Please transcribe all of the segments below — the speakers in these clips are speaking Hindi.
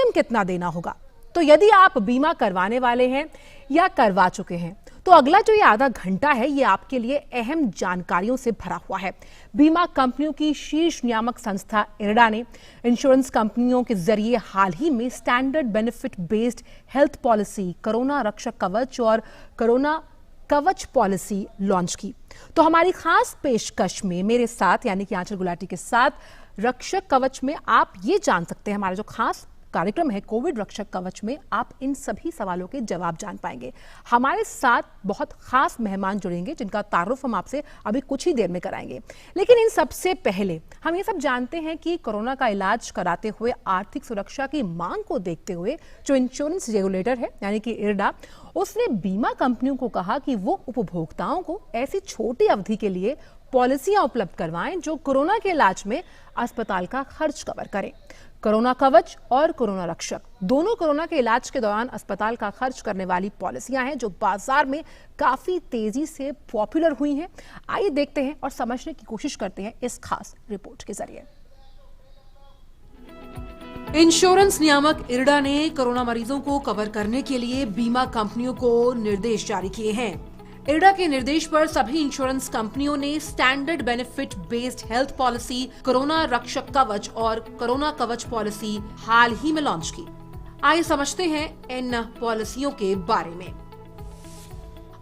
प्रीमियम कितना देना होगा। तो यदि आप बीमा करवाने वाले हैं या करवा चुके हैं तो अगला जो ये आधा घंटा है ये आपके लिए अहम जानकारियों से भरा हुआ है। बीमा कंपनियों की शीर्ष नियामक संस्था इरडा ने इंश्योरेंस कंपनियों के जरिए हाल ही में standard benefit based health policy corona रक्षक कवच और कोरोना कवच पॉलिसी लॉन्च की। तो हमारी खास पेशकश में मेरे साथ यानी कि आंचल गुलाटी के साथ रक्षक कवच में आप ये जान सकते हैं, हमारा जो खास कार्यक्रम है कोविड रक्षक कवच में आप इन सभी सवालों के जवाब जान पाएंगे। हमारे साथ बहुत खास मेहमान जुड़ेंगे जिनका तारुफ हम आपसे अभी कुछ ही देर में कराएंगे। लेकिन इन सबसे पहले हम ये सब जानते हैं कि कोरोना का इलाज कराते हुए आर्थिक सुरक्षा की मांग को देखते हुए जो इंश्योरेंस रेगुलेटर है यानी कि इरडा, उसने बीमा कंपनियों को कहा कि वो उपभोक्ताओं को ऐसी छोटी अवधि के लिए पॉलिसियां उपलब्ध करवाएं जो कोरोना के इलाज में अस्पताल का खर्च कवर करें। कोरोना कवच और कोरोना रक्षक दोनों कोरोना के इलाज के दौरान अस्पताल का खर्च करने वाली पॉलिसियां हैं जो बाजार में काफी तेजी से पॉपुलर हुई हैं। आइए देखते हैं और समझने की कोशिश करते हैं इस खास रिपोर्ट के जरिए। इंश्योरेंस नियामक इरडा ने कोरोना मरीजों को कवर करने के लिए बीमा कंपनियों को निर्देश जारी किए हैं। इरडा के निर्देश पर सभी इंश्योरेंस कंपनियों ने standard benefit based health policy corona रक्षक कवच और कोरोना कवच पॉलिसी हाल ही में लॉन्च की। आइए समझते हैं इन पॉलिसियों के बारे में।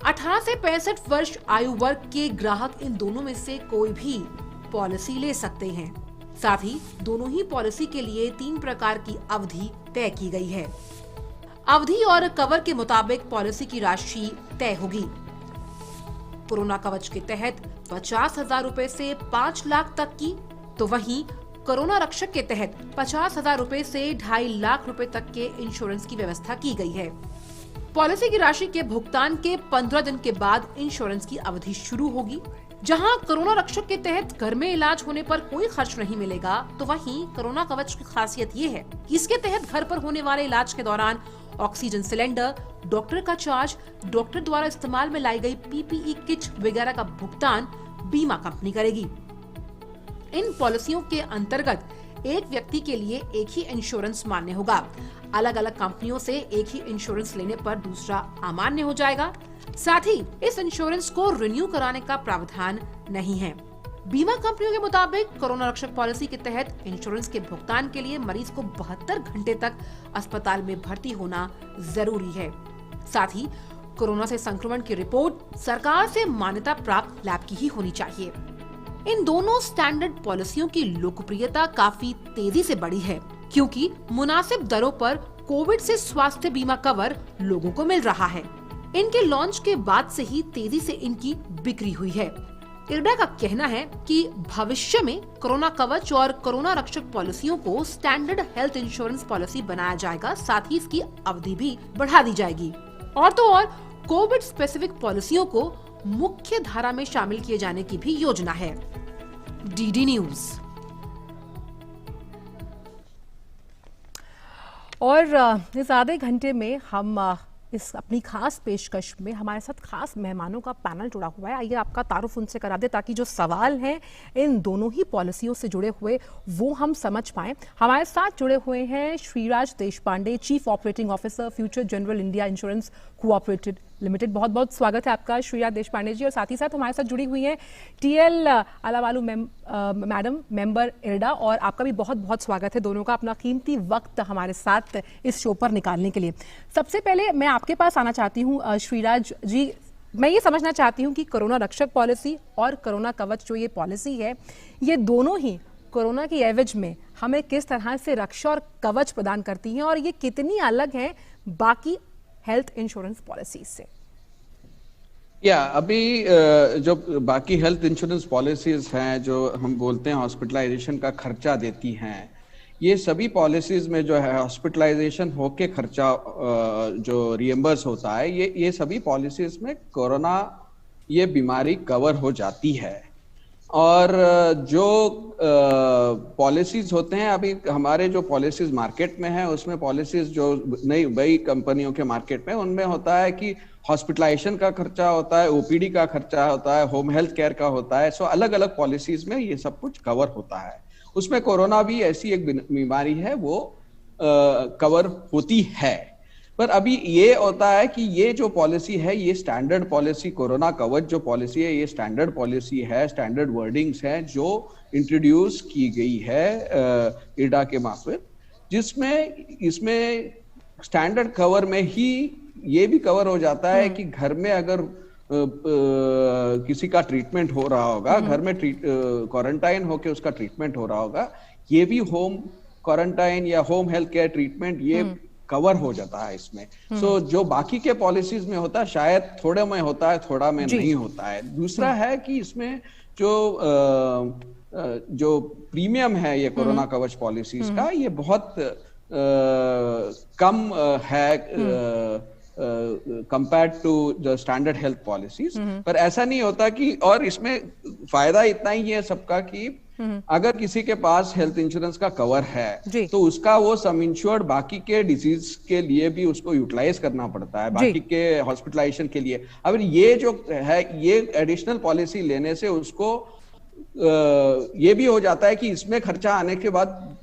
18 से 65 वर्ष आयु वर्ग के ग्राहक इन दोनों में से कोई भी पॉलिसी ले सकते हैं। साथ ही दोनों ही पॉलिसी के लिए 3 प्रकार की अवधि तय की गई है। अवधि और कवर के मुताबिक पॉलिसी की राशि तय होगी। कोरोना कवच के तहत 50,000 रुपए से 5 लाख तक की, तो वहीं कोरोना रक्षक के तहत 50,000 रुपए से 2.5 लाख रुपए तक के इंश्योरेंस की व्यवस्था की गई है। पॉलिसी की राशि के भुगतान के 15 दिन के बाद इंश्योरेंस की अवधि शुरू होगी। जहां कोरोना रक्षक के तहत घर में इलाज होने पर कोई खर्च नहीं मिलेगा, तो वहीं कोरोना कवच की खासियत ये है कि इसके तहत घर पर होने वाले इलाज के दौरान ऑक्सीजन सिलेंडर, डॉक्टर का चार्ज, डॉक्टर द्वारा इस्तेमाल में लाई गई पीपीई किट वगैरह का भुगतान बीमा कंपनी करेगी। इन पॉलिसियों के अंतर्गत एक व्यक्ति के लिए एक ही इंश्योरेंस मान्य होगा। अलग अलग कंपनियों से एक ही इंश्योरेंस लेने पर दूसरा अमान्य हो जाएगा। साथ ही इस इंश्योरेंस को रिन्यू कराने का प्रावधान नहीं है। बीमा कंपनियों के मुताबिक कोरोना रक्षक पॉलिसी के तहत इंश्योरेंस के भुगतान के लिए मरीज को 72 घंटे तक अस्पताल में भर्ती होना जरूरी है। साथ ही कोरोना से संक्रमण की रिपोर्ट सरकार से मान्यता प्राप्त लैब की ही होनी चाहिए। इन दोनों स्टैंडर्ड पॉलिसियों की लोकप्रियता काफी तेजी से बढ़ी है क्योंकि मुनासिब दरों पर कोविड से स्वास्थ्य बीमा कवर लोगों को मिल रहा है। इनके लॉन्च के बाद से ही तेजी से इनकी बिक्री हुई है। इरडा का कहना है कि भविष्य में कोरोना कवच और कोरोना रक्षक पॉलिसियों को स्टैंडर्ड हेल्थ इंश्योरेंस पॉलिसी बनाया जाएगा। साथ ही इसकी अवधि भी बढ़ा दी जाएगी। और तो और कोविड स्पेसिफिक पॉलिसियों को मुख्य धारा में शामिल किए जाने की भी योजना है। DD news. और इस आधे घंटे में हम इस अपनी खास पेशकश में हमारे साथ खास मेहमानों का पैनल जुड़ा हुआ है। आइए आपका तारुफ उनसे करा दे ताकि जो सवाल हैं इन दोनों ही पॉलिसियों से जुड़े हुए वो हम समझ पाएं। हमारे साथ जुड़े हुए हैं Shriraj Deshpande, chief operating officer, future general India insurance cooperative limited. बहुत बहुत स्वागत है आपका श्रीराज देशपांडे जी। और साथ ही साथ हमारे साथ जुड़ी हुई हैं टीएल अलावालू मैडम, मेंबर इरडा, और आपका भी बहुत बहुत स्वागत है दोनों का अपना कीमती वक्त हमारे साथ इस शो पर निकालने के लिए। सबसे पहले मैं आपके पास आना चाहती हूँ श्रीराज जी, मैं ये समझना चाहती हूँ कि कोरोना रक्षक पॉलिसी और कोरोना कवच जो ये पॉलिसी है, ये दोनों ही कोरोना की एवज में हमें किस तरह से रक्षा और कवच प्रदान करती हैं और ये कितनी अलग है बाकी हेल्थ इंश्योरेंस पॉलिसीज से? अभी जो बाकी हेल्थ इंश्योरेंस पॉलिसीज हैं जो हम बोलते हैं हॉस्पिटलाइजेशन का खर्चा देती हैं, ये सभी पॉलिसीज में जो है हॉस्पिटलाइजेशन होके खर्चा जो रिएम्बर्स होता है, ये सभी पॉलिसीज में कोरोना ये बीमारी कवर हो जाती है। और जो पॉलिसीज होते हैं, अभी हमारे जो पॉलिसीज मार्केट में है उसमें पॉलिसीज जो नई कंपनियों के मार्केट में, उनमें होता है कि हॉस्पिटलाइजेशन का खर्चा होता है, ओपीडी का खर्चा होता है, होम हेल्थ केयर का होता है। सो अलग अलग पॉलिसीज में ये सब कुछ कवर होता है। उसमें कोरोना भी ऐसी एक बीमारी है, वो कवर होती है। पर अभी ये होता है कि ये जो पॉलिसी है, ये स्टैंडर्ड पॉलिसी, कोरोना कवच जो पॉलिसी है, ये स्टैंडर्ड पॉलिसी है, स्टैंडर्ड वर्डिंग्स है जो इंट्रोड्यूस की गई है इरडा के मार्फत, जिसमें इसमें स्टैंडर्ड कवर में ही ये भी कवर हो जाता है कि घर में अगर किसी का ट्रीटमेंट हो रहा होगा, घर में क्वारंटाइन होके उसका ट्रीटमेंट हो रहा होगा, ये भी होम क्वारंटाइन या होम हेल्थ केयर ट्रीटमेंट ये कवर हो जाता है इसमें। सो जो बाकी के पॉलिसीज में होता है शायद थोड़े में होता है, थोड़ा में नहीं होता है। दूसरा है कि इसमें जो प्रीमियम है ये कोरोना कवच पॉलिसीज का, ये बहुत कम है compared to the standard health policies. पर ऐसा नहीं होता कि, और इसमें फायदा इतना ही है सबका कि अगर किसी के पास हेल्थ इंश्योरेंस का कवर है तो उसका वो सम इंश्योर्ड बाकी के डिजीज के लिए भी उसको यूटिलाइज करना पड़ता है, बाकी के हॉस्पिटलाइजेशन के लिए। अब ये जो है, ये एडिशनल पॉलिसी लेने से उसको ये भी हो जाता है कि इसमें खर्चा आने के बाद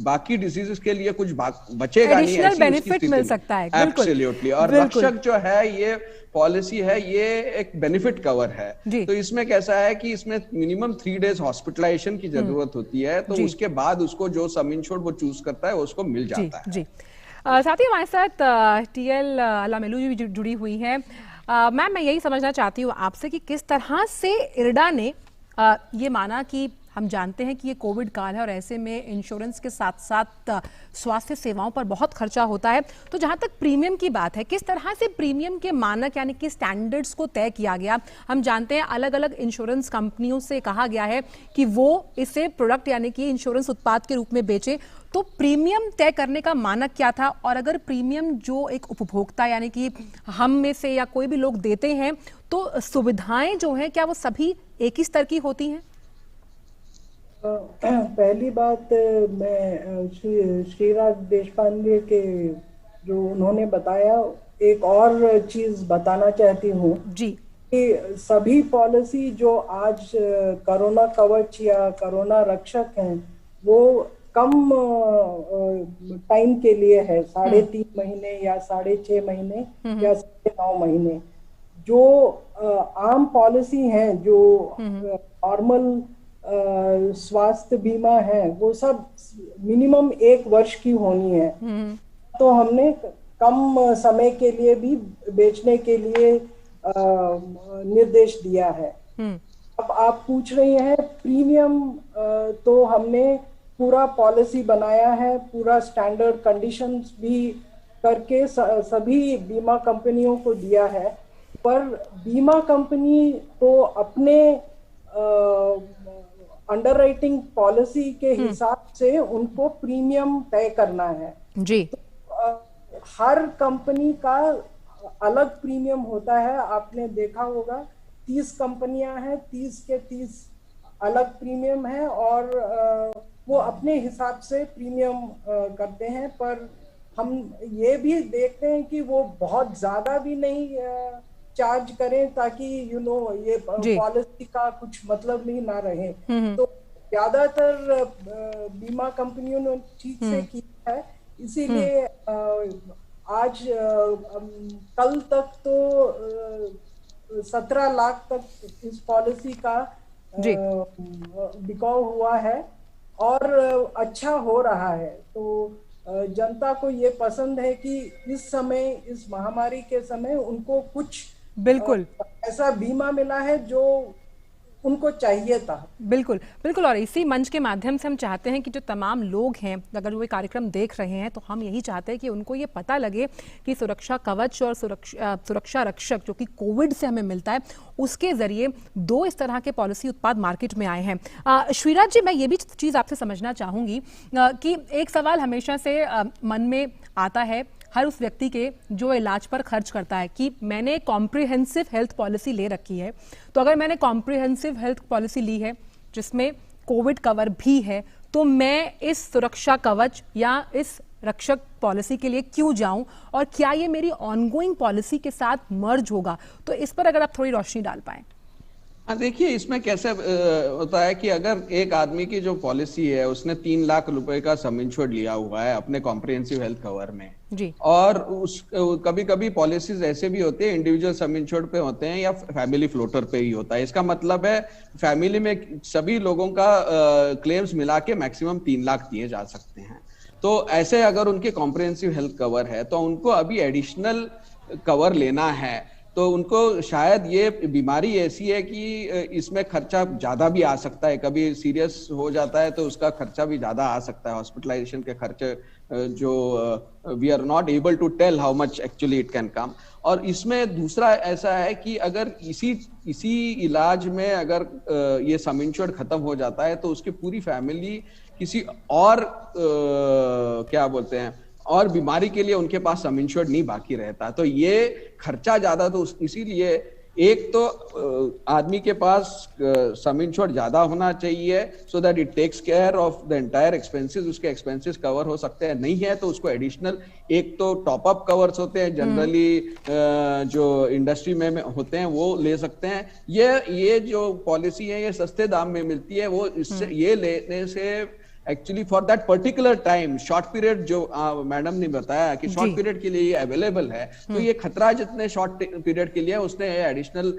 बाकी डिजीजेस के लिए कुछ बचेगा नहीं, ऐसी बेनिफिट मिल सकता है। एब्सोल्युटली। और रक्षक जो है, ये पॉलिसी है, ये एक बेनिफिट कवर है। तो इसमें कैसा है कि इसमें मिनिमम 3 डेज हॉस्पिटलाइजेशन की जरूरत होती है, तो उसके बाद उसको जो सम इंश्योर्ड वो चूज करता है उसको मिल जाता है। साथ ही हमारे साथ टीएल अलामेलू जी जुड़ी हुई है। मैम, मैं यही समझना चाहती हूँ आपसे कि किस तरह से इरडा ने ये माना कि हम जानते हैं कि ये कोविड काल है और ऐसे में इंश्योरेंस के साथ साथ स्वास्थ्य सेवाओं पर बहुत खर्चा होता है। तो जहां तक प्रीमियम की बात है, किस तरह से प्रीमियम के मानक यानी कि स्टैंडर्ड्स को तय किया गया? हम जानते हैं अलग अलग इंश्योरेंस कंपनियों से कहा गया है कि वो इसे प्रोडक्ट यानी कि इंश्योरेंस उत्पाद के रूप में बेचे। तो प्रीमियम तय करने का मानक क्या था? और अगर प्रीमियम जो एक उपभोक्ता यानी कि हम में से या कोई भी लोग देते हैं, तो सुविधाएं जो हैं क्या वो सभी एक ही स्तर की होती हैं? पहली बात, मैं श्रीराज देशपांडे के जो उन्होंने बताया, एक और चीज बताना चाहती हूँ जी, कि सभी पॉलिसी जो आज कोरोना कवच या कोरोना रक्षक हैं, वो कम टाइम के लिए है, 3.5 महीने या 6.5 महीने या 9 महीने। जो आम पॉलिसी हैं, जो नॉर्मल स्वास्थ्य बीमा है, वो सब मिनिमम 1 वर्ष की होनी है। तो हमने कम समय के लिए भी बेचने के लिए निर्देश दिया है। अब आप पूछ रही हैं प्रीमियम, तो हमने पूरा पॉलिसी बनाया है, पूरा स्टैंडर्ड कंडीशंस भी करके सभी बीमा कंपनियों को दिया है। पर बीमा कंपनी को अपने अंडरराइटिंग पॉलिसी के हिसाब से उनको प्रीमियम तय करना है जी। तो, हर कंपनी का अलग प्रीमियम होता है। आपने देखा होगा 30 कंपनियां हैं, 30 के 30 अलग प्रीमियम है, और वो अपने हिसाब से प्रीमियम करते हैं। पर हम ये भी देखते हैं कि वो बहुत ज्यादा भी नहीं चार्ज करें, ताकि ये पॉलिसी का कुछ मतलब नहीं ना रहे। तो ज्यादातर बीमा कंपनियों ने ठीक से किया है, इसीलिए आज कल तक तो 17 लाख तक इस पॉलिसी का बिकाऊ हुआ है और अच्छा हो रहा है। तो जनता को ये पसंद है कि इस समय, इस महामारी के समय, उनको कुछ बिल्कुल ऐसा बीमा मिला है जो उनको चाहिए था। बिल्कुल बिल्कुल। और इसी मंच के माध्यम से हम चाहते हैं कि जो तमाम लोग हैं, अगर वो कार्यक्रम देख रहे हैं, तो हम यही चाहते हैं कि उनको ये पता लगे कि सुरक्षा कवच और सुरक्षा रक्षक जो कि कोविड से हमें मिलता है, उसके जरिए 2 इस तरह के पॉलिसी उत्पाद मार्केट में आए हैं। श्रीराज जी, मैं ये भी चीज़ आपसे समझना चाहूँगी कि एक सवाल हमेशा से मन में आता है हर उस व्यक्ति के जो इलाज पर खर्च करता है कि मैंने कॉम्प्रिहेंसिव हेल्थ पॉलिसी ले रखी है, तो अगर मैंने कॉम्प्रिहेंसिव हेल्थ पॉलिसी ली है जिसमें कोविड कवर भी है, तो मैं इस सुरक्षा कवच या इस रक्षक पॉलिसी के लिए क्यों जाऊं, और क्या ये मेरी ऑनगोइंग पॉलिसी के साथ मर्ज होगा? तो इस पर अगर आप थोड़ी रोशनी डाल पाएं। हाँ, देखिए इसमें कैसे होता है कि अगर एक आदमी की जो पॉलिसी है उसने 3 लाख रुपए का सम इंश्योर्ड लिया हुआ है अपने कॉम्प्रिहेंसिव हेल्थ कवर में जी। और उस कभी कभी पॉलिसीज ऐसे भी होते हैं इंडिविजुअल सम इंश्योर्ड पे होते हैं या फैमिली फ्लोटर पे ही होता है। इसका मतलब है फैमिली में सभी लोगों का क्लेम्स मिला के मैक्सिमम 3 लाख दिए जा सकते हैं। तो ऐसे अगर उनके कॉम्प्रिहेंसिव हेल्थ कवर है तो उनको अभी एडिशनल कवर लेना है तो उनको शायद ये बीमारी ऐसी है कि इसमें खर्चा ज्यादा भी आ सकता है, कभी सीरियस हो जाता है तो उसका खर्चा भी ज्यादा आ सकता है, हॉस्पिटलाइजेशन के खर्चे जो we are not able to tell how much actually it can come. और इसमें दूसरा ऐसा है कि अगर इसी इलाज में अगर ये सम इंश्योर्ड खत्म हो जाता है तो उसकी पूरी फैमिली किसी और क्या बोलते हैं और बीमारी के लिए उनके पास सम इंश्योर्ड नहीं बाकी रहता। तो ये खर्चा ज्यादा, तो इसीलिए एक तो आदमी के पास सम इंश्योर्ड ज्यादा होना चाहिए so that it takes care of the entire expenses, उसके एक्सपेंसेस कवर हो सकते हैं। नहीं है तो उसको एडिशनल एक तो टॉप अप कवर्स होते हैं जनरली जो इंडस्ट्री में होते हैं वो ले सकते हैं। ये जो पॉलिसी है ये सस्ते दाम में मिलती है, वो इससे ये लेने से actually for that particular time short period जो मैडम ने बताया कि शॉर्ट पीरियड के लिए ये अवेलेबल है, तो ये खतरा जितने शॉर्ट पीरियड के लिए उसने एडिशनल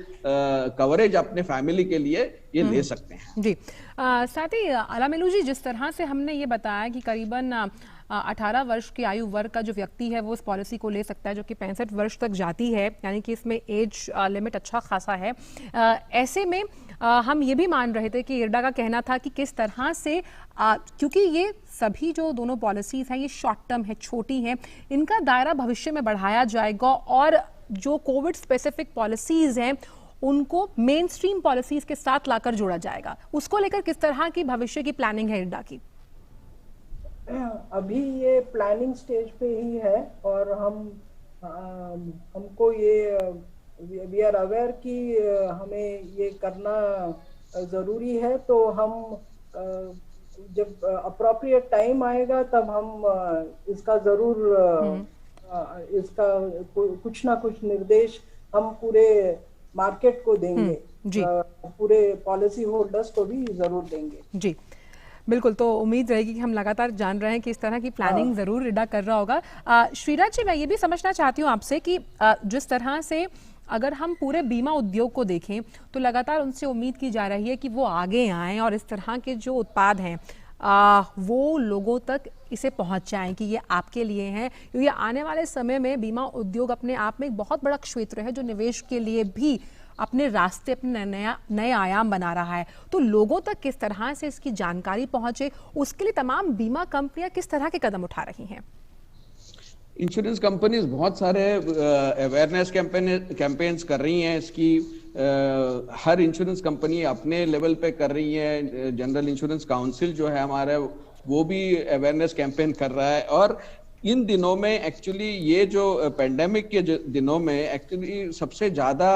कवरेज अपने फैमिली के लिए ये ले सकते हैं। जी साथ ही अलामेलू जी, जिस तरह से हमने ये बताया कि करीबन 18 वर्ष की आयु वर्ग का जो व्यक्ति है वो इस पॉलिसी को ले सकता है, जो कि 65 वर्ष तक जाती है, यानी कि इसमें एज लिमिट अच्छा खासा है। ऐसे में हम ये भी मान रहे थे कि इरडा का कहना था कि किस तरह से क्योंकि ये सभी जो दोनों पॉलिसीज हैं ये शॉर्ट टर्म है, छोटी हैं, इनका दायरा भविष्य में बढ़ाया जाएगा और जो कोविड स्पेसिफिक पॉलिसीज हैं उनको मेन स्ट्रीम पॉलिसीज के साथ लाकर जोड़ा जाएगा। उसको लेकर किस तरह की भविष्य की प्लानिंग है इरडा की? अभी ये प्लानिंग स्टेज पे ही है और हमको ये वी आर अवेयर कि हमें ये करना ज़रूरी है। तो हम जब अप्रोप्रिएट टाइम आएगा तब हम इसका ज़रूर इसका कुछ ना कुछ निर्देश हम पूरे मार्केट को देंगे, पूरे पॉलिसी होल्डर्स को भी ज़रूर देंगे। जी बिल्कुल, तो उम्मीद रहेगी कि हम लगातार जान रहे हैं कि इस तरह की प्लानिंग ज़रूर इरडा कर रहा होगा। श्रीराज जी, मैं ये भी समझना चाहती हूँ आपसे कि जिस तरह से अगर हम पूरे बीमा उद्योग को देखें तो लगातार उनसे उम्मीद की जा रही है कि वो आगे आएँ और इस तरह के जो उत्पाद हैं वो लोगों तक इसे पहुंच जाएं कि ये आपके लिए हैं, क्योंकि आने वाले समय में बीमा उद्योग अपने आप में एक बहुत बड़ा क्षेत्र है जो निवेश के लिए भी अपने रास्ते, अपने नए आयाम बना रहा है। तो लोगों तक किस तरह से इसकी जानकारी पहुंचे, उसके लिए तमाम बीमा कंपनियां किस तरह के कदम उठा रही हैं? इंश्योरेंस कंपनीज बहुत सारे अवेयरनेस कैंपेन्स कर रही हैं इसकी। हर इंश्योरेंस कंपनी अपने लेवल पे कर रही है। जनरल इंश्योरेंस काउंसिल जो है हमारा वो भी अवेयरनेस कैंपेन कर रहा है। और इन दिनों में एक्चुअली ये जो पेंडेमिक के दिनों में एक्चुअली सबसे ज्यादा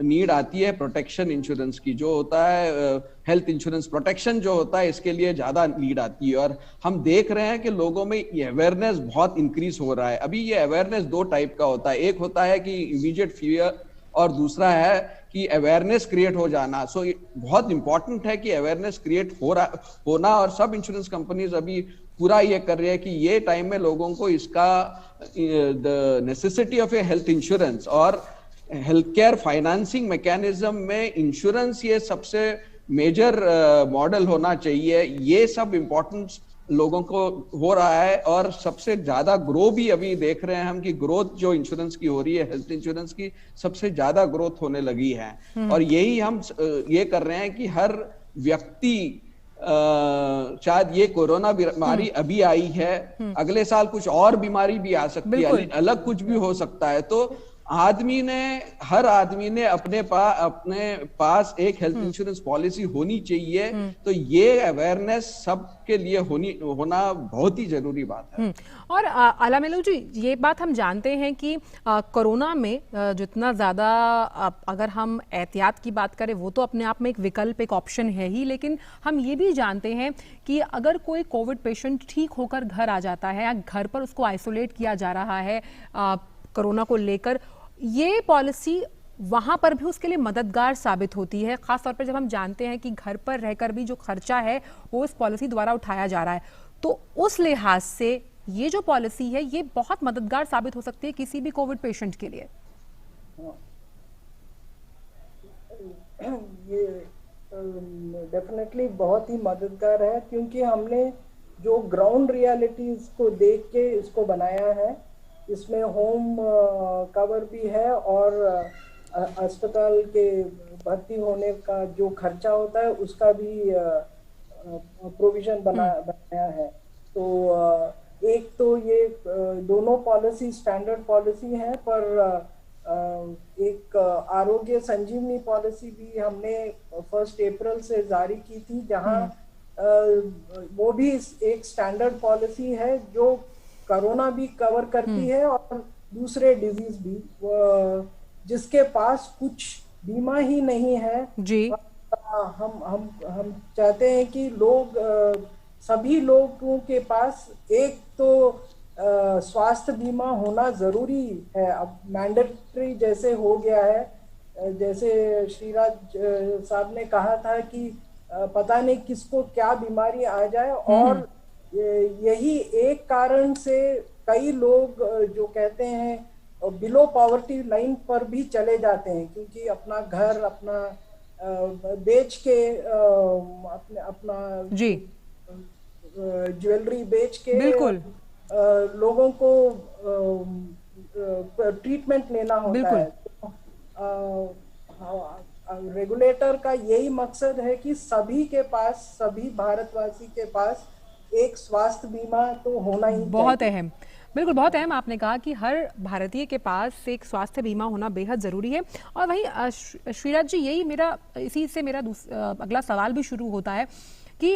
नीड आती है प्रोटेक्शन इंश्योरेंस की, जो होता है हेल्थ इंश्योरेंस प्रोटेक्शन जो होता है, इसके लिए ज्यादा नीड आती है। और हम देख रहे हैं कि लोगों में ये अवेयरनेस बहुत इंक्रीज हो रहा है। अभी ये अवेयरनेस दो टाइप का होता है, एक होता है कि इमीडिएट फियर और दूसरा है कि अवेयरनेस क्रिएट हो जाना। सो बहुत इंपॉर्टेंट है कि अवेयरनेस क्रिएट होना और सब इंश्योरेंस कंपनीज अभी पूरा ये कर रही है कि ये टाइम में लोगों को इसका the necessity of A health insurance और हेल्थ केयर फाइनेंसिंग मैकेनिज्म में इंश्योरेंस ये सबसे मेजर मॉडल होना चाहिए। ये सब इम्पोर्टेंस लोगों को हो रहा है और सबसे ज्यादा ग्रो भी अभी देख रहे हैं हम कि ग्रोथ जो इंश्योरेंस की हो रही है, हेल्थ इंश्योरेंस की सबसे ज्यादा ग्रोथ होने लगी है। और यही हम ये कर रहे हैं कि हर व्यक्ति शायद ये कोरोना बीमारी अभी आई है, अगले साल कुछ और बीमारी भी आ सकती है, अलग कुछ भी हो सकता है। तो हर आदमी ने अपने पास एक हेल्थ इंश्योरेंस पॉलिसी होनी चाहिए। तो ये अवेयरनेस सबके लिए होना बहुत ही जरूरी बात है। और अलामेलू जी, ये बात हम जानते हैं कि कोरोना में जितना ज्यादा अगर हम एहतियात की बात करें वो तो अपने आप में एक विकल्प, एक ऑप्शन है ही, लेकिन हम ये भी जानते हैं कि अगर कोई कोविड पेशेंट ठीक होकर घर आ जाता है या घर पर उसको आइसोलेट किया जा रहा है कोरोना को लेकर, ये पॉलिसी वहां पर भी उसके लिए मददगार साबित होती है, खासतौर पर जब हम जानते हैं कि घर पर रहकर भी जो खर्चा है वो इस पॉलिसी द्वारा उठाया जा रहा है। तो उस लिहाज से ये जो पॉलिसी है ये बहुत मददगार साबित हो सकती है किसी भी कोविड पेशेंट के लिए। ये डेफिनेटली बहुत ही मददगार है, क्योंकि हमने जो ग्राउंड रियलिटीज को देख के इसको बनाया है। इसमें होम कवर भी है और अस्पताल के भर्ती होने का जो खर्चा होता है उसका भी प्रोविजन बनाया है। तो एक तो ये दोनों पॉलिसी स्टैंडर्ड पॉलिसी है, पर एक आरोग्य संजीवनी पॉलिसी भी हमने 1 अप्रैल से जारी की थी, जहां वो भी एक स्टैंडर्ड पॉलिसी है जो कोरोना भी कवर करती है और दूसरे डिजीज भी। जिसके पास कुछ बीमा ही नहीं है जी, हम चाहते हैं कि लोग सभी लोगों के पास एक तो स्वास्थ्य बीमा होना जरूरी है। अब मैंडेटरी जैसे हो गया है, जैसे श्रीराज साहब ने कहा था कि पता नहीं किसको क्या बीमारी आ जाए, और यही एक कारण से कई लोग जो कहते हैं बिलो पॉवर्टी लाइन पर भी चले जाते हैं, क्योंकि अपना घर अपना बेच के अपना जी, ज्वेलरी बेच के बिल्कुल लोगों को ट्रीटमेंट लेना होता है। रेगुलेटर का यही मकसद है कि सभी के पास, सभी भारतवासी के पास एक स्वास्थ्य बीमा तो होना ही बहुत अहम, बिल्कुल बहुत अहम। आपने कहा कि हर भारतीय के पास एक स्वास्थ्य बीमा होना बेहद ज़रूरी है। और वहीं श्रीराज जी, यही मेरा, इसी से मेरा अगला सवाल भी शुरू होता है कि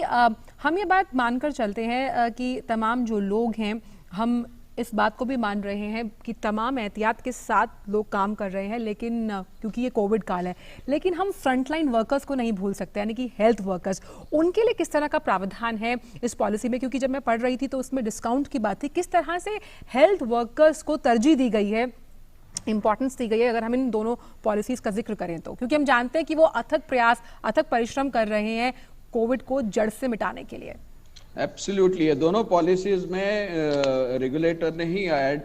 हम ये बात मानकर चलते हैं कि तमाम जो लोग हैं, हम इस बात को भी मान रहे हैं कि तमाम एहतियात के साथ लोग काम कर रहे हैं, लेकिन क्योंकि ये कोविड काल है, लेकिन हम फ्रंटलाइन वर्कर्स को नहीं भूल सकते, यानी कि हेल्थ वर्कर्स। उनके लिए किस तरह का प्रावधान है इस पॉलिसी में? क्योंकि जब मैं पढ़ रही थी तो उसमें डिस्काउंट की बात थी। किस तरह से हेल्थ वर्कर्स को तरजीह दी गई है, इंपॉर्टेंस दी गई है, अगर हम इन दोनों पॉलिसीज का जिक्र करें तो? क्योंकि हम जानते हैं कि वो अथक प्रयास, अथक परिश्रम कर रहे हैं कोविड को जड़ से मिटाने के लिए। एब्सोल्युटली, ये दोनों पॉलिसीज में रेगुलेटर ने ही,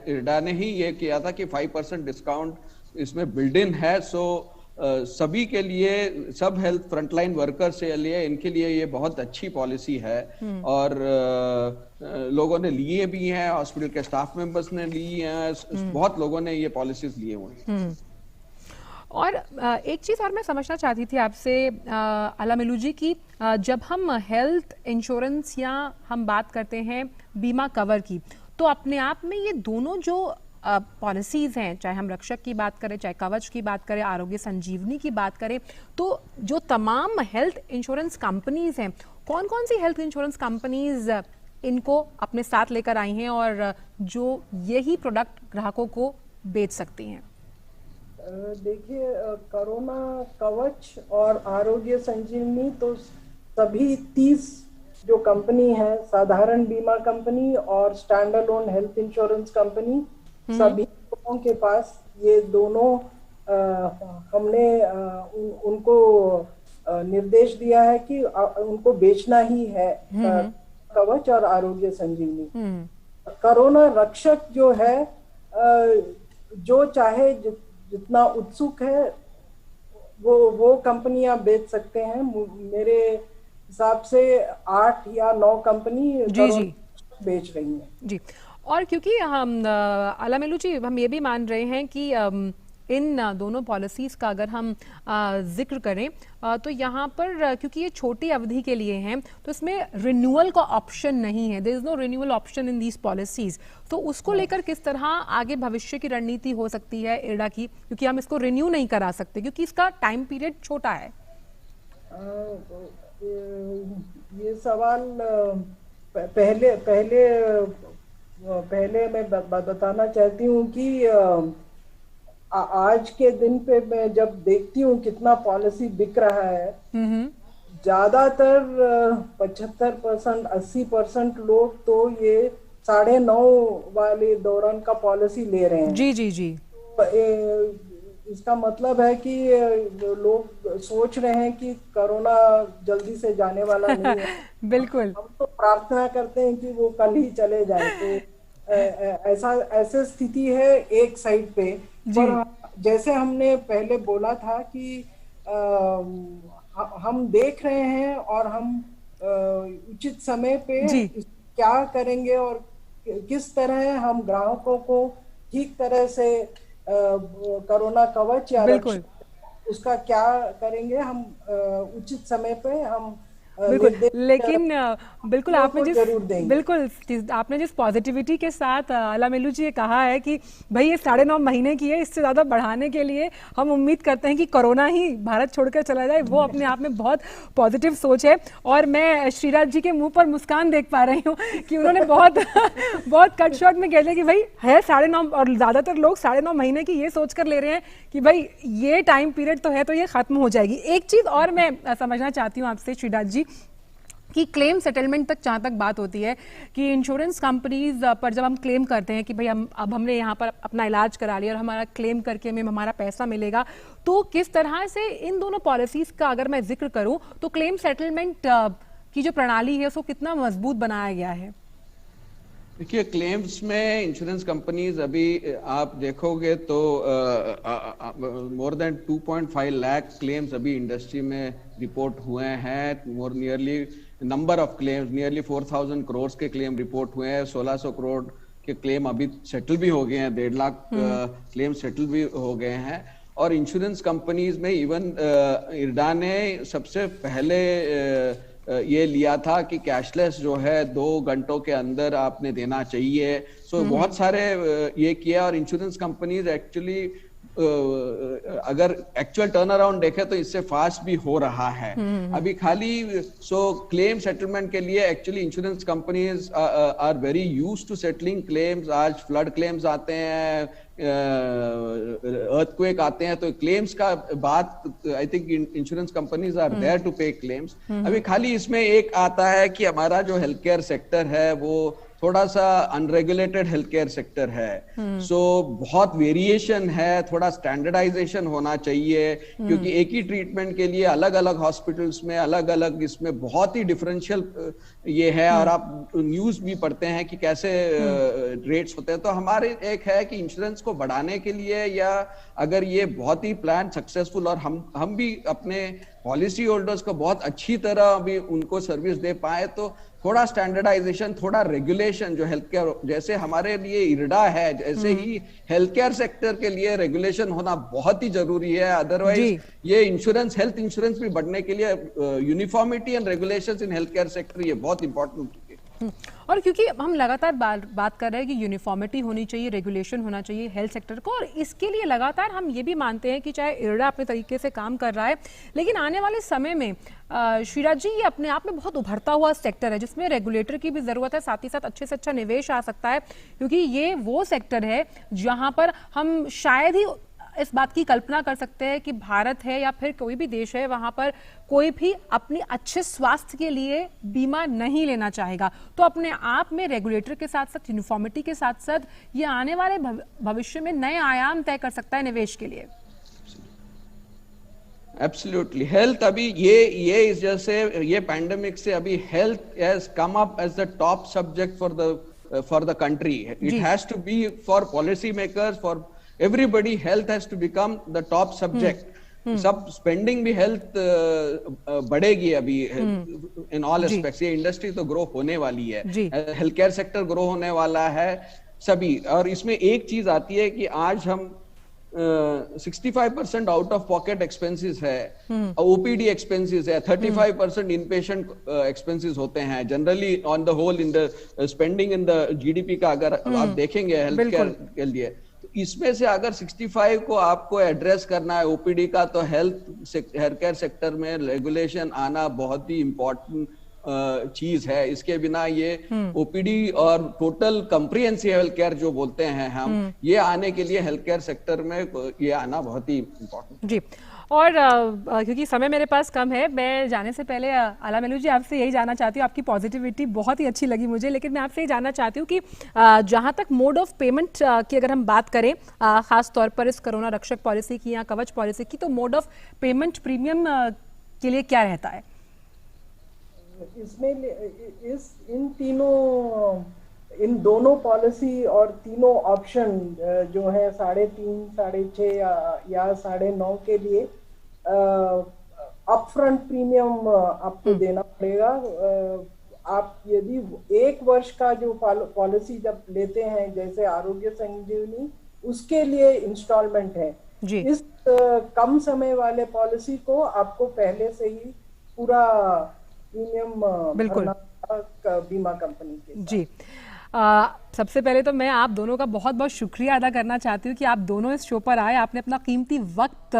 इरडा ने ही ये किया था कि 5% डिस्काउंट इसमें बिल्ड इन है। सो सभी के लिए, सब हेल्थ फ्रंटलाइन वर्कर्स के लिए, इनके लिए ये बहुत अच्छी पॉलिसी है। और लोगों ने लिए भी हैं, हॉस्पिटल के स्टाफ मेंबर्स ने ली हैं, बहुत लोगों ने ये पॉलिसीज लिए हुए हैं। और एक चीज़ और मैं समझना चाहती थी आपसे अलामिलू जी की, जब हम हेल्थ इंश्योरेंस या हम बात करते हैं बीमा कवर की, तो अपने आप में ये दोनों जो पॉलिसीज़ हैं, चाहे हम रक्षक की बात करें, चाहे कवच की बात करें, आरोग्य संजीवनी की बात करें, तो जो तमाम हेल्थ इंश्योरेंस कंपनीज़ हैं, कौन कौन सी हेल्थ इंश्योरेंस कंपनीज़ इनको अपने साथ लेकर आई हैं और जो यही प्रोडक्ट ग्राहकों को बेच सकती हैं? देखिए, कोरोना कवच और आरोग्य संजीवनी तो सभी 30 जो कंपनी है, साधारण बीमा कंपनी और stand alone health insurance company, सभी लोगों के पास ये दोनों हमने उनको निर्देश दिया है कि उनको बेचना ही है, कवच और आरोग्य संजीवनी। कोरोना रक्षक जो है, जो चाहे जितना उत्सुक है वो कंपनियां बेच सकते हैं। मेरे हिसाब से 8 या 9 कंपनी जी बेच रही हैं। जी, और क्योंकि हम अलामिलू जी, हम ये भी मान रहे हैं कि इन दोनों पॉलिसीज़ का अगर हम जिक्र करें तो यहाँ पर क्योंकि ये छोटी अवधि के लिए हैं, तो इसमें रिन्यूअल का ऑप्शन नहीं है। There is no renewal option in these policies. तो उसको लेकर किस तरह आगे भविष्य की रणनीति हो सकती है इरडा की, क्योंकि हम इसको रिन्यू नहीं करा सकते क्योंकि इसका टाइम पीरियड छोटा है? ये सवाल पहले मैं बताना चाहती हूँ कि आज के दिन पे मैं जब देखती हूँ कितना पॉलिसी बिक रहा है, ज्यादातर 75%, 80% लोग तो ये 9.5 वाले दौरान का पॉलिसी ले रहे हैं। जी जी जी। इसका मतलब है कि लोग सोच रहे हैं कि कोरोना जल्दी से जाने वाला नहीं है। बिल्कुल। हम तो प्रार्थना करते हैं कि वो कल ही चले जाए। तो ऐसा स्थिति है एक साइड पे। पर जैसे हमने पहले बोला था कि हम देख रहे हैं और हम उचित समय पे क्या करेंगे और किस तरह हम ग्राहकों को ठीक तरह से कोरोना कवच या रक्षक उसका क्या करेंगे, हम उचित समय पे हम बिल्कुल। लेकिन बिल्कुल आपने जिस पॉजिटिविटी के साथ अलामेलू जी ये कहा है कि भाई ये 9.5 महीने की है, इससे ज़्यादा बढ़ाने के लिए हम उम्मीद करते हैं कि कोरोना ही भारत छोड़कर चला जाए, वो अपने आप में बहुत पॉजिटिव सोच है। और मैं श्रीराज जी के मुंह पर मुस्कान देख पा रही हूँ कि उन्होंने बहुत बहुत कट शॉट में कह दिया कि भाई है 9.5, और ज़्यादातर लोग 9.5 महीने की ये सोच कर ले रहे हैं कि भाई ये टाइम पीरियड तो है, तो ये खत्म हो जाएगी। एक चीज़ और मैं समझना चाहती हूँ आपसे श्रीराज जी कि क्लेम सेटलमेंट तक जहाँ तक बात होती है कि इंश्योरेंस कंपनीज पर जब हम क्लेम करते हैं कि भाई हमने यहाँ पर अपना इलाज करा लिया और हमारा क्लेम करके हमें हमारा पैसा मिलेगा, तो किस तरह से इन दोनों पॉलिसीज का अगर मैं जिक्र करूँ तो क्लेम सेटलमेंट की जो प्रणाली है उसको कितना मजबूत बनाया गया है? देखिए, क्लेम्स में इंश्योरेंस कंपनीज अभी आप देखोगे तो मोर देन 2.5 लाख क्लेम्स अभी इंडस्ट्री में रिपोर्ट हुए हैं। Nearly number of claims nearly 4,000 crore के क्लेम रिपोर्ट हुए हैं। 1,600 करोड़ के क्लेम अभी सेटल भी हो गए हैं। 1.5 लाख क्लेम सेटल भी हो गए हैं। और इंश्योरेंस कंपनीज में इवन इरडा ने सबसे पहले ये लिया था कि कैशलेस जो है 2 घंटों के अंदर आपने देना चाहिए। सो बहुत सारे ये किया। और इंश्योरेंस कंपनीज एक्चुअली अगर एक्चुअल टर्न अराउंड देखे तो इससे फास्ट भी हो रहा है अभी खाली। क्लेम सेटलमेंट के लिए actually insurance companies are very used to settling claims. आज फ्लड क्लेम्स आते हैं, अर्थक्वेक आते हैं, तो क्लेम्स का बात I think insurance companies are there to pay claims. अभी खाली इसमें एक आता है कि हमारा जो हेल्थ केयर सेक्टर है वो थोड़ा सा अनरेगुलेटेड हेल्थ केयर सेक्टर है। सो बहुत वेरिएशन है, थोड़ा स्टैंडर्डाइजेशन होना चाहिए, क्योंकि एक ही ट्रीटमेंट के लिए अलग अलग हॉस्पिटल्स में अलग अलग इसमें बहुत ही डिफरेंशियल ये है। और आप न्यूज भी पढ़ते हैं कि कैसे रेट्स होते हैं। तो हमारे एक है कि इंश्योरेंस को बढ़ाने के लिए, या अगर ये बहुत ही प्लान सक्सेसफुल और हम भी अपने पॉलिसी होल्डर्स को बहुत अच्छी तरह अभी उनको सर्विस दे पाए, तो थोड़ा स्टैंडर्डाइजेशन, थोड़ा रेगुलेशन जो हेल्थ केयर, जैसे हमारे लिए इरडा है, जैसे ही हेल्थ केयर सेक्टर के लिए रेगुलेशन होना बहुत ही जरूरी है। अदरवाइज ये इंश्योरेंस, हेल्थ इंश्योरेंस भी बढ़ने के लिए uniformity and regulations in health care sector ये बहुत इंपॉर्टेंट है। और क्योंकि हम लगातार बात कर रहे हैं कि यूनिफॉर्मिटी होनी चाहिए, रेगुलेशन होना चाहिए हेल्थ सेक्टर को, और इसके लिए लगातार हम ये भी मानते हैं कि चाहे इरडा अपने तरीके से काम कर रहा है, लेकिन आने वाले समय में श्रीराज जी ये अपने आप में बहुत उभरता हुआ सेक्टर है जिसमें रेगुलेटर की भी ज़रूरत है, साथ ही साथ अच्छे से अच्छा निवेश आ सकता है, क्योंकि ये वो सेक्टर है जहाँ पर हम शायद ही इस बात की कल्पना कर सकते हैं कि भारत है या फिर कोई भी देश है वहां पर कोई भी अपने अच्छे स्वास्थ्य के लिए बीमा नहीं लेना चाहेगा। तो अपने आप में रेगुलेटर के साथ साथ यूनिफॉर्मिटी के साथ साथ ये आने वाले भविष्य में नए आयाम तय कर सकता है निवेश के लिए। एब्सोल्युटली। हेल्थ अभी ये जैसे ये पैंडेमिक से अभी health has come up as the top subject for the country. It has to be for policy makers, for everybody. Health has to become the top subject. सब स्पेंडिंग भी हेल्थ बढ़ेगी अभी इन ऑल एस्पेक्ट्स। ये इंडस्ट्री तो ग्रो होने वाली है, हेल्थ केयर सेक्टर ग्रो होने वाला है सभी। और इसमें एक चीज आती है कि आज हम 65% आउट ऑफ पॉकेट एक्सपेंसेस है, ओपीडी एक्सपेंसेस है, 35% इनपेशेंट एक्सपेंसेस होते हैं generally on the whole in the spending in the GDP का। अगर आप देखेंगे हेल्थ केयर के लिए, इसमें से अगर 65 को आपको एड्रेस करना है ओपीडी का, तो हेल्थ केयर सेक्टर में रेगुलेशन आना बहुत ही इम्पोर्टेंट चीज है। इसके बिना ये ओपीडी और टोटल कॉम्प्रिहेंसिव हेल्थ केयर जो बोलते हैं हम, ये आने के लिए हेल्थ केयर सेक्टर में ये आना बहुत ही इम्पोर्टेंट। जी, और क्योंकि समय मेरे पास कम है, मैं जाने से पहले आलामेलू जी आपसे यही जानना चाहती हूँ, आपकी पॉजिटिविटी बहुत ही अच्छी लगी मुझे, लेकिन मैं आपसे ये जानना चाहती हूँ कि जहाँ तक मोड ऑफ पेमेंट की अगर हम बात करें, खास तौर पर इस कोरोना रक्षक पॉलिसी की या कवच पॉलिसी की, तो मोड ऑफ पेमेंट प्रीमियम के लिए क्या रहता है? इसमें इन दोनों पॉलिसी और तीनों ऑप्शन जो है 3.5, 6.5 या 9.5 के लिए अपफ्रंट प्रीमियम आपको देना पड़ेगा। आप यदि 1 वर्ष का जो पॉलिसी जब लेते हैं, जैसे आरोग्य संजीवनी, उसके लिए इंस्टॉलमेंट है जी। इस कम समय वाले पॉलिसी को आपको पहले से ही पूरा प्रीमियम भरना बीमा कंपनी के जी। सबसे पहले तो मैं आप दोनों का बहुत बहुत शुक्रिया अदा करना चाहती हूँ कि आप दोनों इस शो पर आए, आपने अपना कीमती वक्त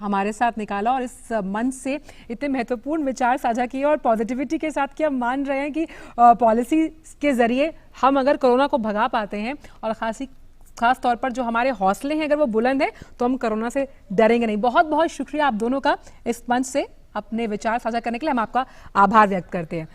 हमारे साथ निकाला और इस मंच से इतने महत्वपूर्ण विचार साझा किए और पॉजिटिविटी के साथ कि हम मान रहे हैं कि पॉलिसी के जरिए हम अगर कोरोना को भगा पाते हैं और खास तौर पर जो हमारे हौसले हैं अगर वो बुलंद है तो हम कोरोना से डरेंगे नहीं। बहुत बहुत शुक्रिया आप दोनों का इस मंच से अपने विचार साझा करने के लिए, हम आपका आभार व्यक्त करते हैं।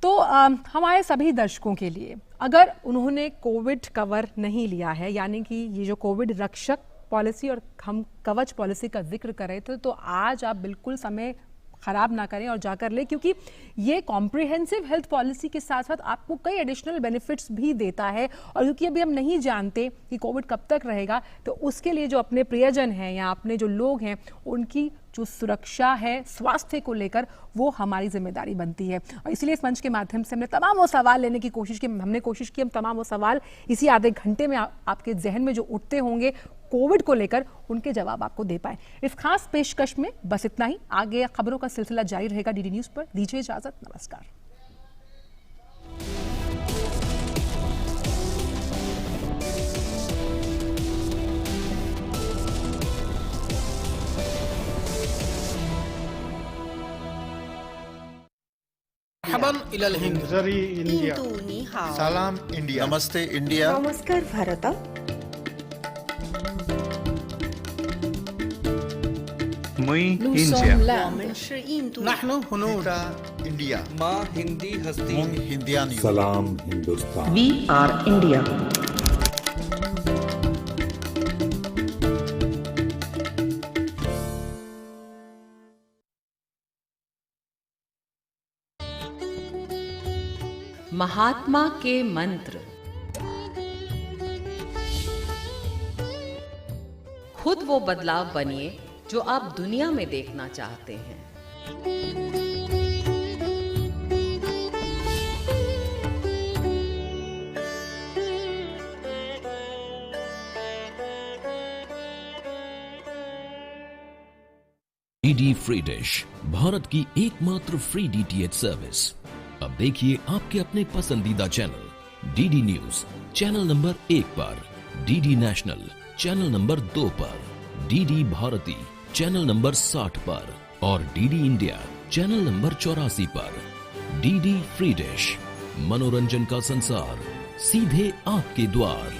तो हमारे सभी दर्शकों के लिए, अगर उन्होंने कोविड कवर नहीं लिया है, यानी कि ये जो कोविड रक्षक पॉलिसी और हम कवच पॉलिसी का जिक्र कर रहे थे, तो आज आप बिल्कुल समय खराब ना करें और जाकर ले, क्योंकि ये कॉम्प्रिहेंसिव हेल्थ पॉलिसी के साथ साथ आपको कई एडिशनल बेनिफिट्स भी देता है। और क्योंकि अभी हम नहीं जानते कि कोविड कब तक रहेगा, तो उसके लिए जो अपने प्रियजन हैं या अपने जो लोग हैं, उनकी जो सुरक्षा है स्वास्थ्य को लेकर, वो हमारी जिम्मेदारी बनती है। और इसलिए इस मंच के माध्यम से हमने तमाम वो सवाल लेने की कोशिश की, हम तमाम वो सवाल इसी आधे घंटे में आपके जहन में जो उठते होंगे कोविड को लेकर, उनके जवाब आपको दे पाए। इस खास पेशकश में बस इतना ही। आगे खबरों का सिलसिला जारी रहेगा डीडी न्यूज पर। दीजिए इजाजत, नमस्कार। सलाम इंडिया, नमस्ते इंडिया, नमस्कार भारत, इंडिया, माँ हिंदी हस्ती, हिंदियानी, सलाम हिंदुस्तान, वी आर इंडिया। महात्मा के मंत्र। खुद वो बदलाव बनिए जो आप दुनिया में देखना चाहते हैं। डीडी फ्री डिश, भारत की एकमात्र फ्री डीटीएच सर्विस। अब देखिए आपके अपने पसंदीदा channel DD news channel number 1 पर, डीडी नेशनल चैनल नंबर 2 पर, डीडी भारती चैनल नंबर 60 पर और डीडी इंडिया चैनल नंबर 84 पर। डीडी फ्री डिश, मनोरंजन का संसार सीधे आपके द्वार।